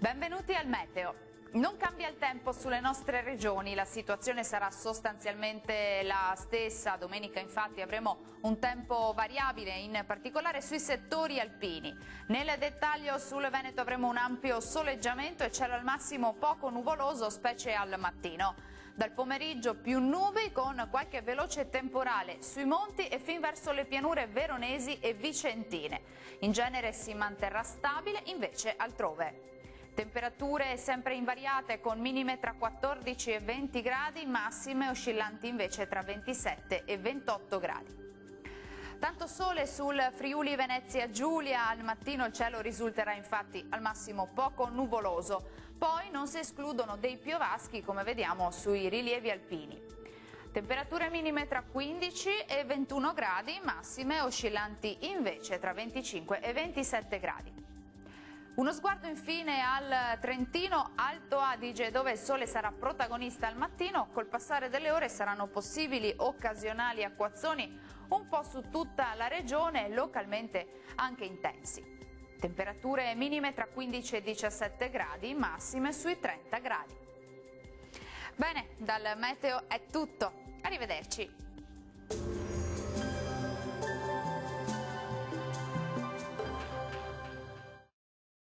Benvenuti al Meteo. Non cambia il tempo sulle nostre regioni, la situazione sarà sostanzialmente la stessa. Domenica infatti avremo un tempo variabile, in particolare sui settori alpini. Nel dettaglio sul Veneto avremo un ampio soleggiamento e cielo al massimo poco nuvoloso, specie al mattino. Dal pomeriggio più nubi con qualche veloce temporale sui monti e fin verso le pianure veronesi e vicentine. In genere si manterrà stabile invece altrove. Temperature sempre invariate con minime tra 14 e 20 gradi, massime oscillanti invece tra 27 e 28 gradi. Tanto sole sul Friuli Venezia Giulia, al mattino il cielo risulterà infatti al massimo poco nuvoloso, poi non si escludono dei piovaschi come vediamo sui rilievi alpini. Temperature minime tra 15 e 21 gradi, massime oscillanti invece tra 25 e 27 gradi. Uno sguardo infine al Trentino Alto Adige, dove il sole sarà protagonista al mattino. Col passare delle ore saranno possibili occasionali acquazzoni un po' su tutta la regione, localmente anche intensi. Temperature minime tra 15 e 17 gradi, massime sui 30 gradi. Bene, dal meteo è tutto. Arrivederci.